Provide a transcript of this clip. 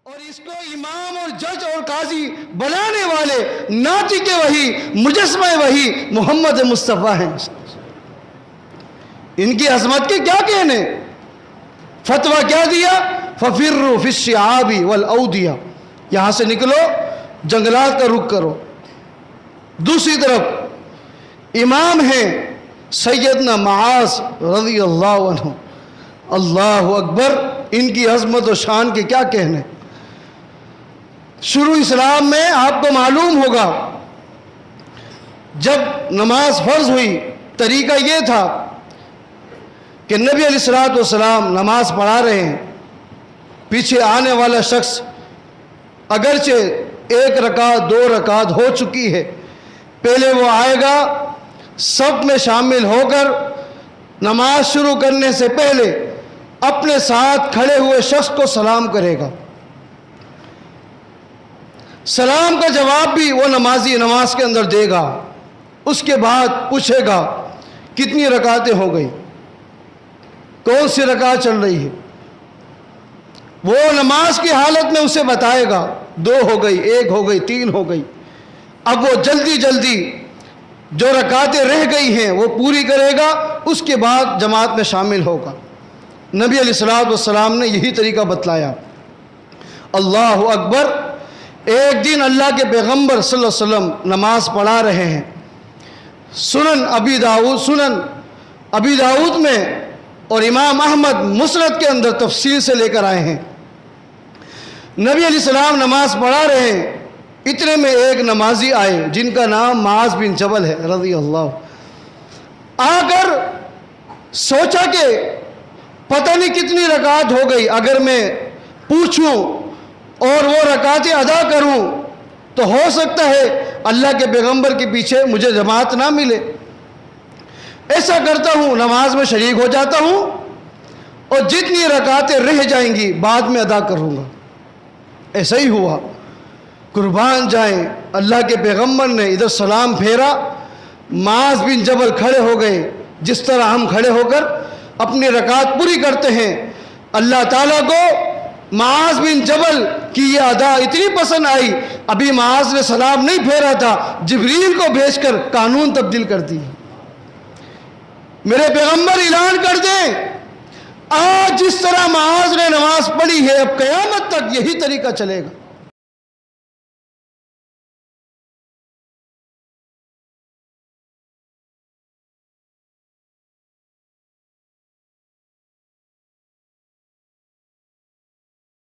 اور اس کو امام اور جج اور قاضی بنانے والے ناطق وحی مجسمہ وحی محمد مصطفیٰ ہیں. ان کی عظمت کے کیا کہنے. فتویٰ کیا دیا؟ فَفِرُّوا فِي الشِّعَابِ وَالْأَوْدِيَةِ، یہاں سے نکلو، جنگلات کا رخ کرو. دوسری طرف امام ہیں سیدنا معاذ رضی اللہ عنہ. اللہ اکبر، ان کی عظمت و شان کے کیا کہنے. شروع اسلام میں آپ کو معلوم ہوگا جب نماز فرض ہوئی طریقہ یہ تھا کہ نبی علیہ الصلوۃ والسلام نماز پڑھا رہے ہیں، پیچھے آنے والا شخص اگرچہ 1 رکعت 2 رکعت ہو چکی ہے، پہلے وہ آئے گا صف میں شامل ہو کر نماز شروع کرنے سے پہلے اپنے ساتھ کھڑے ہوئے شخص کو سلام کرے گا. سلام کا جواب بھی وہ نمازی نماز کے اندر دے گا. اس کے بعد پوچھے گا کتنی رکعتیں ہو گئی، کون سی رکعت چل رہی ہے. وہ نماز کی حالت میں اسے بتائے گا 2 ہو گئی، 1 ہو گئی، 3 ہو گئی. اب وہ جلدی جلدی جو رکعتیں رہ گئی ہیں وہ پوری کرے گا، اس کے بعد جماعت میں شامل ہوگا. نبی علیہ الصلوۃ والسلام نے یہی طریقہ بتلایا. اللہ اکبر. ایک دن اللہ کے پیغمبر صلی اللہ علیہ وسلم نماز پڑھا رہے ہیں. سنن ابی داؤد میں اور امام احمد مسند کے اندر تفصیل سے لے کر آئے ہیں. نبی علیہ السلام نماز پڑھا رہے ہیں، اتنے میں ایک نمازی آئے جن کا نام معاذ بن جبل ہے رضی اللہ. آ کر سوچا کہ پتہ نہیں کتنی رکعت ہو گئی، اگر میں پوچھوں اور وہ رکعتیں ادا کروں تو ہو سکتا ہے اللہ کے پیغمبر کے پیچھے مجھے جماعت نہ ملے. ایسا کرتا ہوں نماز میں شریک ہو جاتا ہوں اور جتنی رکعتیں رہ جائیں گی بعد میں ادا کروں گا. ایسا ہی ہوا. قربان جائیں، اللہ کے پیغمبر نے ادھر سلام پھیرا، معاذ بن جبل کھڑے ہو گئے جس طرح ہم کھڑے ہو کر اپنی رکعت پوری کرتے ہیں. اللہ تعالیٰ کو معاذ بن جبل کی یہ ادا اتنی پسند آئی، ابھی معاذ نے سلام نہیں پھیرا تھا، جبریل کو بھیج کر قانون تبدیل کر دی. میرے پیغمبر اعلان کر دیں آج جس طرح معاذ نے نماز پڑھی ہے اب قیامت تک یہی طریقہ چلے گا.